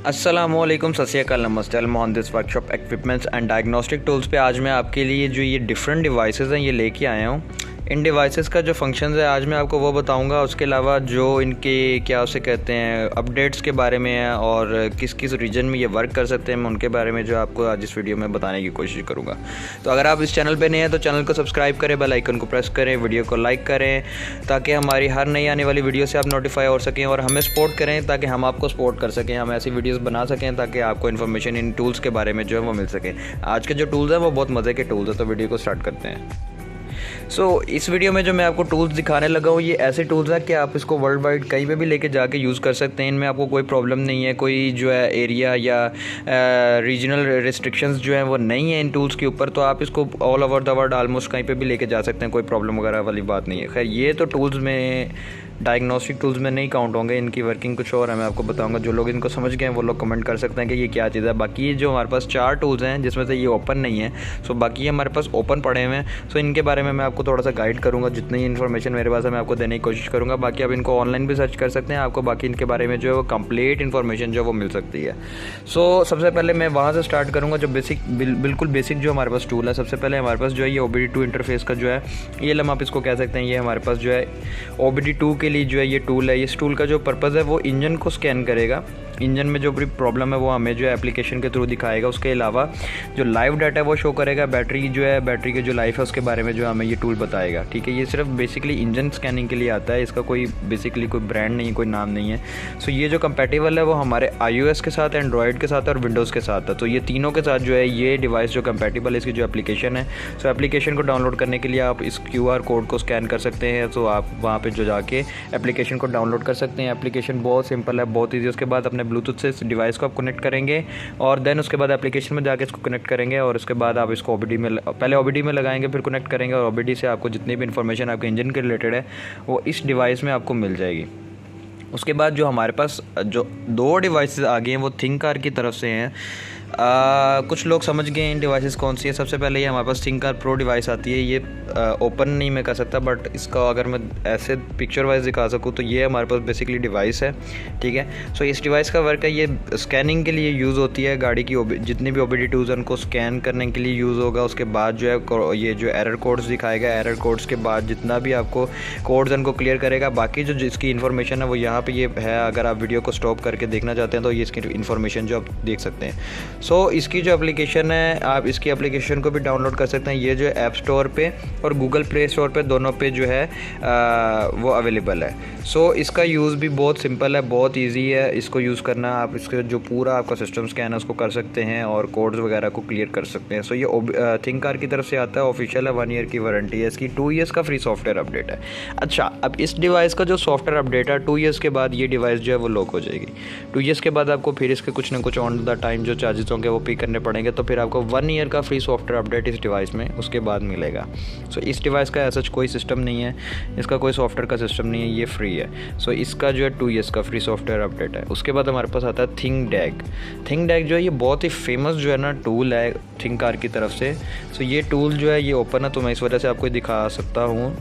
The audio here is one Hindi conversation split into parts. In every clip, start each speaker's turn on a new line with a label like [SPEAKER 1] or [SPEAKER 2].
[SPEAKER 1] अस्सलामुअलैकुम, सत श्री अकाल, नमस्ते। Mohan this workshop equipments and diagnostic tools पे आज मैं आपके लिए जो ये डिफरेंट डिवाइसेस हैं ये लेके आया हूँ। इन डिवाइसेस का जो फंक्शंस है आज मैं आपको वो बताऊंगा। उसके अलावा जो इनके क्या उसे कहते हैं अपडेट्स के बारे में है और किस किस रीजन में ये वर्क कर सकते हैं मैं उनके बारे में जो आपको आज इस वीडियो में बताने की कोशिश करूँगा। तो अगर आप इस चैनल पर नए हैं तो चैनल को सब्सक्राइब करें, बेल आइकन को प्रेस करें, वीडियो को लाइक करें ताकि हमारी हर नई आने वाली वीडियो से आप नोटिफाई हो सकें और हमें सपोर्ट करें ताकि हम आपको सपोर्ट कर सकें, हम ऐसी वीडियोस बना सकें ताकि आपको इन्फॉर्मेशन इन टूल्स के बारे में जो है वो मिल सके। आज के जो टूल्स हैं वो बहुत मज़े के टूल्स हैं, तो वीडियो को स्टार्ट करते हैं। इस वीडियो में जो मैं आपको टूल्स दिखाने लगा हूँ ये ऐसे टूल्स हैं कि आप इसको वर्ल्ड वाइड कहीं पे भी लेके जाके यूज़ कर सकते हैं। इनमें आपको कोई प्रॉब्लम नहीं है, कोई जो है एरिया या रीजनल रिस्ट्रिक्शंस जो हैं वो नहीं है इन टूल्स के ऊपर। तो आप इसको all over the world almost कहीं पे भी लेके जा सकते हैं, कोई प्रॉब्लम वगैरह वाली बात नहीं है। खैर ये तो टूल्स में डायग्नोस्टिक टूल्स में नहीं काउंट होंगे, इनकी वर्किंग कुछ और है, मैं आपको बताऊंगा। जो लोग इनको समझ गए हैं वो लोग कमेंट कर सकते हैं कि ये क्या चीज़ है। बाकी ये जो हमारे पास 4 टूल्स हैं जिसमें से ये ओपन नहीं है, सो बाकी ये हमारे पास ओपन पड़े हुए हैं। सो इनके बारे में मैं आपको थोड़ा सा गाइड करूँगा, जितनी इन्फॉर्मेशन मेरे पास है मैं आपको देने की कोशिश करूँगा। बाकी आप इनको ऑनलाइन भी सर्च कर सकते हैं, आपको बाकी इनके बारे में जो है वो कंप्लीट इन्फॉर्मेशन जो है वो मिल सकती है। सबसे पहले मैं वहाँ से स्टार्ट करूँगा जो बिल्कुल बेसिक जो हमारे पास टूल है। सबसे पहले हमारे पास जो है ये OBD2 इंटरफेस का जो है ये आप इसको कह सकते हैं, ये हमारे पास जो है OBD2 के लिए जो है ये टूल है। इस टूल का जो पर्पज़ है वो इंजन को स्कैन करेगा, इंजन में जो भी प्रॉब्लम है वो हमें जो है एप्लीकेशन के थ्रू दिखाएगा। उसके अलावा जो लाइव डाटा है वो शो करेगा, बैटरी जो है बैटरी की जो लाइफ है उसके बारे में जो हमें ये टूल बताएगा। ठीक है, ये सिर्फ बेसिकली इंजन स्कैनिंग के लिए आता है, इसका कोई बेसिकली कोई ब्रांड नहीं, कोई नाम नहीं है। ये जो कंपैटिबल है वो हमारे iOS के साथ, एंड्रॉयड के साथ और विंडोज़ के साथ है। तो ये तीनों के साथ जो है ये डिवाइस जो कंपैटिबल है, इसकी जो एप्लीकेशन है। एप्लीकेशन को डाउनलोड करने के लिए आप इस QR कोड को स्कैन कर सकते हैं। तो आप वहाँ पर जो जाके एप्लीकेशन को डाउनलोड कर सकते हैं। एप्लीकेशन बहुत सिंपल है, बहुत ईजी। उसके बाद अपने ब्लूटूथ से इस डिवाइस को आप कनेक्ट करेंगे और देन उसके बाद एप्लीकेशन में जाके इसको कनेक्ट करेंगे और उसके बाद आप इसको पहले OBD में लगाएंगे, फिर कनेक्ट करेंगे और OBD से आपको जितनी भी इन्फॉर्मेशन आपके इंजन के रिलेटेड है वो इस डिवाइस में आपको मिल जाएगी। उसके बाद जो हमारे पास जो 2 डिवाइसेस आ गए हैं वो थिंककार की तरफ से हैं। कुछ लोग समझ गए इन डिवाइसेस कौन सी है। सबसे पहले ये हमारे पास थिंककार प्रो डिवाइस आती है। ये ओपन नहीं मैं कर सकता, बट इसका अगर मैं ऐसे पिक्चर वाइज दिखा सकूँ तो ये हमारे पास बेसिकली डिवाइस है। ठीक है, इस डिवाइस का वर्क है, ये स्कैनिंग के लिए यूज़ होती है। गाड़ी की जितनी भी OBD2s उनको स्कैन करने के लिए यूज़ होगा। उसके बाद जो है ये जो एरर कोड्स दिखाएगा, एरर कोड्स के बाद जितना भी आपको कोड्स उनको क्लियर करेगा। बाकी जो इसकी इन्फॉर्मेशन है वो यहाँ पे ये है, अगर आप वीडियो को स्टॉप करके देखना चाहते हैं तो ये इसकी इन्फॉर्मेशन जो आप देख सकते हैं। इसकी जो एप्लीकेशन है आप इसकी एप्लीकेशन को भी डाउनलोड कर सकते हैं। ये जो ऐप स्टोर पे और गूगल प्ले स्टोर पे दोनों पे जो है वो अवेलेबल है। इसका यूज़ भी बहुत सिंपल है, बहुत इजी है इसको यूज़ करना। आप इसके जो पूरा आपका सिस्टम स्कैन है उसको कर सकते हैं और कोड्स वगैरह को क्लियर कर सकते हैं। ये थिंककार की तरफ से आता है, ऑफिशियल है, 1 ईयर की वारंटी है इसकी, 2 ईयर्स का फ्री सॉफ्टवेयर अपडेट है। अच्छा, अब इस डिवाइस का जो सॉफ्टवेयर अपडेट है 2 ईयर्स के बाद ये डिवाइस जो है वो लॉक हो जाएगी। 2 ईयर्स के बाद आपको फिर इसके कुछ ना कुछ ऑन द टाइम जो चार्जेस होंगे वो पे करने पड़ेंगे। तो फिर आपको 1 ईयर का फ्री सॉफ्टवेयर अपडेट इस डिवाइस में उसके बाद मिलेगा। इस डिवाइस का ऐसा कोई सिस्टम नहीं है, इसका कोई सॉफ्टवेयर का सिस्टम नहीं है, ये फ्री है। इसका जो है 2 ईयर्स का फ्री सॉफ्टवेयर अपडेट है। उसके बाद हमारे पास आता है थिंकडेग जो है ये बहुत ही फेमस जो है ना टूल है थिंककार की तरफ से। ये टूल जो है ये ओपन है तो मैं इस वजह से आपको दिखा सकता हूँ।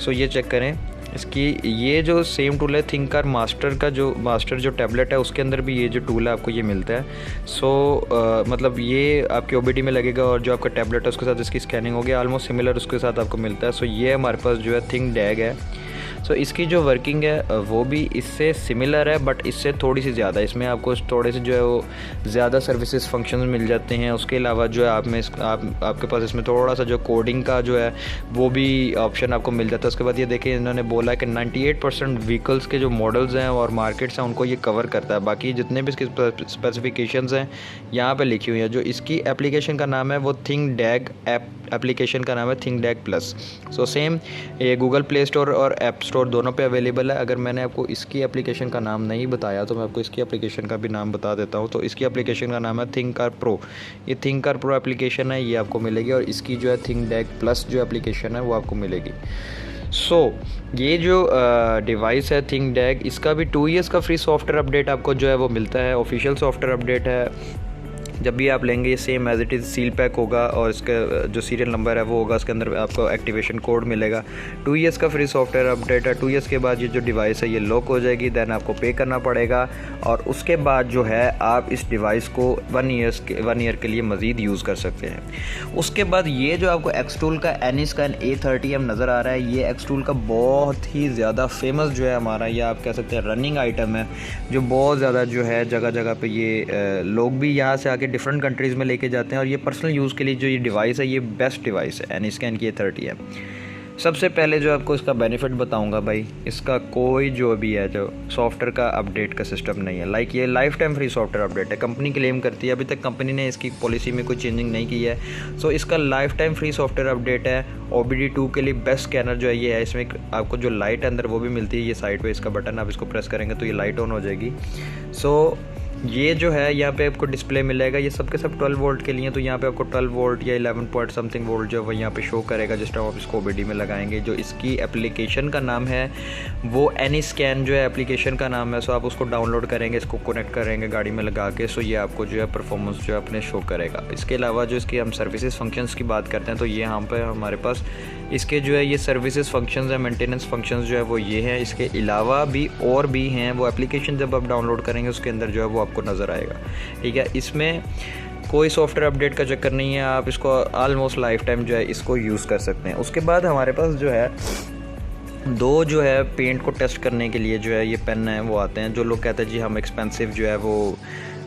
[SPEAKER 1] ये चेक करें इसकी, ये जो सेम टूल है थिंककार मास्टर जो टैबलेट है उसके अंदर भी ये जो टूल है आपको ये मिलता है। मतलब ये आपके OBD में लगेगा और जो आपका टैबलेट है उसके साथ इसकी स्कैनिंग होगी, ऑलमोस्ट सिमिलर उसके साथ आपको मिलता है। ये हमारे पास जो है थिंकडेग है। इसकी जो वर्किंग है वो भी इससे सिमिलर है बट इससे थोड़ी सी ज़्यादा, इसमें आपको थोड़े से जो है वो ज़्यादा सर्विसेज फंक्शंस मिल जाते हैं। उसके अलावा जो है आपके पास इसमें थोड़ा सा जो कोडिंग का जो है वो भी ऑप्शन आपको मिल जाता है। उसके बाद ये देखिए इन्होंने बोला कि 98% व्हीकल्स के जो मॉडल्स हैं और मार्केट्स हैं उनको ये कवर करता है। बाकी जितने भी इसकी स्पेसिफिकेशंस हैं यहाँ पर लिखी हुई हैं। जो इसकी एप्लीकेशन का नाम है वो थिंकडेग एप्लीकेशन का नाम है थिंकडेग प्लस। सेम ये गूगल प्ले स्टोर और ऐप स्टोर दोनों पे अवेलेबल है। अगर मैंने आपको इसकी एप्लीकेशन का नाम नहीं बताया तो मैं आपको इसकी एप्लीकेशन का भी नाम बता देता हूँ। इसकी एप्लीकेशन का नाम है थिंककार प्रो। ये थिंककार प्रो एप्लीकेशन है, ये आपको मिलेगी और इसकी जो है थिंकडेग प्लस जो एप्लीकेशन है वो आपको मिलेगी। ये जो डिवाइस है थिंकडेग, इसका भी 2 ईयर्स का फ्री सॉफ्टवेयर अपडेट आपको जो है वो मिलता है, ऑफिशियल सॉफ्टवेयर अपडेट है। जब भी आप लेंगे ये same as it is seal pack होगा और इसका जो सीरियल नंबर है वो होगा, उसके अंदर आपको एक्टिवेशन कोड मिलेगा। 2 ईयर्स का फ्री सॉफ्टवेयर अपडेट है। 2 ईयर्स के बाद ये जो डिवाइस है ये लॉक हो जाएगी, दैन आपको पे करना पड़ेगा और उसके बाद जो है आप इस डिवाइस को 1 ईयर के लिए मज़ीद यूज़ कर सकते हैं। उसके बाद ये जो आपको एक्सटूल का एनीस्कैन A30M नज़र आ रहा है, ये एक्सटूल का बहुत ही ज़्यादा फेमस जो है हमारा, ये आप कह सकते हैं रनिंग आइटम है, जो बहुत ज़्यादा जो है जगह जगह पे ये लोग भी यहाँ से आके डिफरेंट कंट्रीज़ में लेके जाते हैं। और ये पर्सनल यूज़ के लिए जो ये डिवाइस है ये बेस्ट डिवाइस है एनीस्कैन की A30M। सबसे पहले जो आपको इसका बेनिफिट बताऊंगा भाई, इसका कोई जो भी है जो सॉफ्टवेयर का अपडेट का सिस्टम नहीं है। लाइक ये life time free software update है, कंपनी क्लेम करती है, अभी तक कंपनी ने इसकी पॉलिसी में कोई चेंजिंग नहीं की है। सो इसका life time free software update है। OBD2 के लिए बेस्ट स्कैनर जो है ये है, इसमें आपको जो लाइट है अंदर वो भी मिलती है, ये साइड पे इसका बटन, आप इसको प्रेस करेंगे तो ये लाइट ऑन हो जाएगी। सो ये जो है यहाँ पे आपको डिस्प्ले मिलेगा, ये सब के सब 12 वोल्ट के लिए, तो यहाँ पे आपको 12 वोल्ट या 11 पॉइंट समथिंग वोल्ट जो है वो यहाँ पे शो करेगा जिस टाइम आप इसको OBD में लगाएंगे। जो इसकी एप्लीकेशन का नाम है वो एनीस्कैन जो है एप्लीकेशन का नाम है। सो आप उसको डाउनलोड करेंगे, इसको कनेक्ट करेंगे गाड़ी में लगा के, सो ये आपको जो है परफॉर्मेंस जो है अपने शो करेगा। इसके अलावा जो इसकी हम सर्विसेज फंक्शंस की बात करते हैं तो ये यहाँ पर हमारे पास इसके जो है ये सर्विसेज फंक्शंस है, मेंटेनेंस फंक्शंस जो है वो ये हैं। इसके अलावा भी और भी हैं, वो एप्लीकेशन जब आप डाउनलोड करेंगे उसके अंदर जो है वो आपको नज़र आएगा। ठीक है, इसमें कोई सॉफ्टवेयर अपडेट का चक्कर नहीं है, आप इसको ऑलमोस्ट लाइफ टाइम जो है इसको यूज़ कर सकते हैं। उसके बाद हमारे पास जो है दो जो है पेंट को टेस्ट करने के लिए जो है ये पेन है वो आते हैं। जो लोग कहते हैं जी हम एक्सपेंसिव जो है वो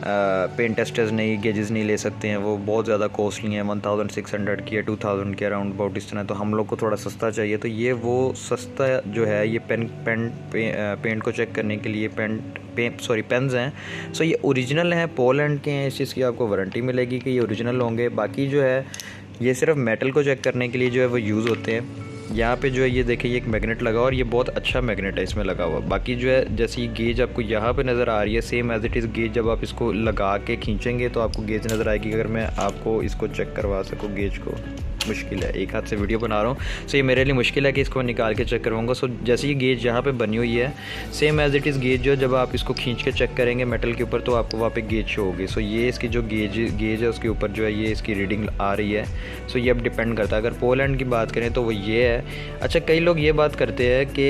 [SPEAKER 1] पेन टेस्टर्स नहीं, गेजेस नहीं ले सकते हैं, वो बहुत ज़्यादा कॉस्टली हैं, 1600 की है, 2000 के अराउंड अबाउट इस तरह, तो हम लोग को थोड़ा सस्ता चाहिए। तो ये वो सस्ता जो है ये पेंट को चेक करने के लिए पेन्स हैं। सो ये ओरिजिनल हैं, पोलैंड के हैं, इस चीज़ की आपको वारंटी मिलेगी कि ये ओरिजिनल होंगे। बाकी जो है ये सिर्फ मेटल को चेक करने के लिए जो है वो यूज़ होते हैं। यहाँ पे जो है ये देखिए ये एक मैग्नेट लगा हुआ और ये बहुत अच्छा मैग्नेट है इसमें लगा हुआ। बाकी जो है जैसी गेज आपको यहाँ पे नज़र आ रही है, same as it is gauge जब आप इसको लगा के खींचेंगे तो आपको गेज नज़र आएगी। अगर मैं आपको इसको चेक करवा सकूँ गेज को, मुश्किल है, एक हाथ से वीडियो बना रहा हूँ सो ये मेरे लिए मुश्किल है कि इसको निकाल के चेक करवाऊँगा। सो जैसे ये गेज यहाँ पे बनी हुई है same as it is gauge जो जब आप इसको खींच के चेक करेंगे मेटल के ऊपर तो आपको वहाँ पे गेज शो होगी। सो ये इसकी जो गेज है उसके ऊपर जो है ये इसकी रीडिंग आ रही है। सो ये अब डिपेंड करता है। अगर पोलैंड की बात करें तो वो ये है। अच्छा, कई लोग ये बात करते हैं कि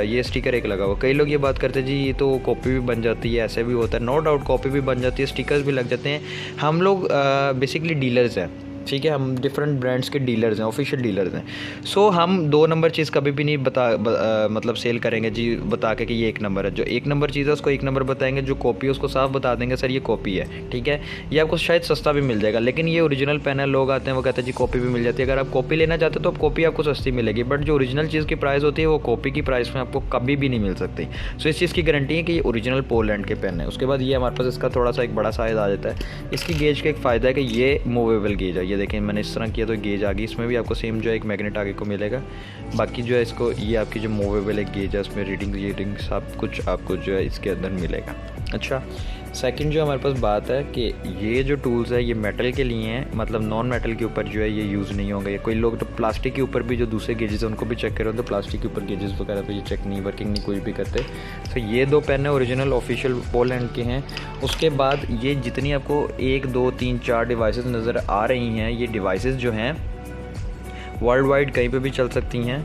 [SPEAKER 1] ये स्टिकर एक लगा हुआ, कई लोग ये बात करते हैं जी ये तो कॉपी भी बन जाती है, ऐसे भी होता है। नो डाउट कॉपी भी बन जाती है, स्टिकर्स भी लग जाते हैं। हम लोग बेसिकली डीलर्स हैं, ठीक है, हम डिफरेंट ब्रांड्स के डीलर्स हैं, ऑफिशियल डीलर्स हैं। सो हम 2 नंबर चीज़ कभी भी नहीं मतलब सेल करेंगे जी बता के कि ये 1 नंबर है। जो 1 नंबर चीज़ है उसको 1 नंबर बताएंगे, जो कॉपी है उसको साफ बता देंगे सर ये कॉपी है। ठीक है, ये आपको शायद सस्ता भी मिल जाएगा, लेकिन ये ओरिजिनल पेन है। लोग आते हैं वो कहते हैं जी कॉपी भी मिल जाती है। अगर आप कॉपी लेना चाहते हो तो कॉपी आपको सस्ती मिलेगी, बट जो ओरिजिनल चीज़ की प्राइस होती है वो कॉपी की प्राइस में आपको कभी भी नहीं मिल सकती। सो इस चीज़ की गारंटी है कि ये ओरिजिनल पोलैंड के पेन है। उसके बाद ये हमारे पास इसका थोड़ा सा एक बड़ा साइज़ आ जाता है। इसकी गेज का एक फ़ायदा है कि ये मूवेबल गेज है। ये देखें मैंने इस तरह किया तो गेज आ गई, इसमें भी आपको सेम जो है एक मैग्नेट आगे को मिलेगा। बाकी जो है इसको ये आपकी जो मूवेबल एक गेज है उसमें रीडिंग सब कुछ आपको जो है इसके अंदर मिलेगा। अच्छा, सेकंड जो हमारे पास बात है कि ये जो टूल्स है ये मेटल के लिए हैं, मतलब नॉन मेटल के ऊपर जो है ये यूज़ नहीं होंगे। ये कोई लोग तो प्लास्टिक के ऊपर भी जो दूसरे गेजेस हैं उनको भी चेक करें तो प्लास्टिक के ऊपर गेजेस वगैरह तो ये चेक नहीं, वर्किंग नहीं कोई भी करते। तो ये 2 पेन है ओरिजिनल ऑफिशियल पोलैंड के हैं। उसके बाद ये जितनी आपको 1 2 3 4 डिवाइसेस नज़र आ रही हैं, ये डिवाइसेस जो हैं वर्ल्ड वाइड कहीं पे भी चल सकती हैं।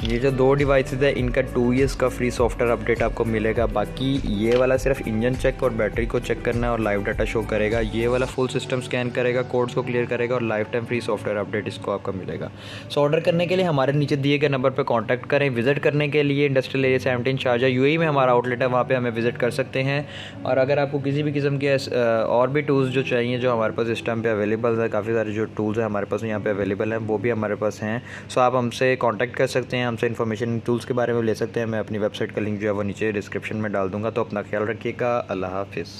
[SPEAKER 1] ये जो 2 डिवाइसेस है इनका 2 ईयर्स का फ्री सॉफ्टवेयर अपडेट आपको मिलेगा। बाकी ये वाला सिर्फ इंजन चेक और बैटरी को चेक करना है और लाइव डाटा शो करेगा। ये वाला फुल सिस्टम स्कैन करेगा, कोड्स को क्लियर करेगा और life time free software update इसको आपका मिलेगा। सो ऑर्डर करने के लिए हमारे नीचे दिए गए नंबर पर कॉन्टैक्ट करें। विजिट करने के लिए इंडस्ट्रियल एरिया 17 शारजा UAE में हमारा आउटलेट है, वहाँ पर हमें विजिट कर सकते हैं। और अगर आपको किसी भी किस्म के और भी टूल्स जो चाहिए जो हमारे पास इस टाइम पर अवेलेबल है, काफ़ी सारे जो टूल्स हैं हमारे पास यहाँ पर अवेलेबल हैं वो भी हमारे पास हैं। सो आप हमसे कॉन्टैक्ट कर सकते हैं, हमसे इन्फॉर्मेशन टूल्स के बारे में ले सकते हैं। मैं अपनी वेबसाइट का लिंक जो है वो नीचे डिस्क्रिप्शन में डाल दूंगा। तो अपना ख्याल रखिएगा। अल्लाह हाफिज़।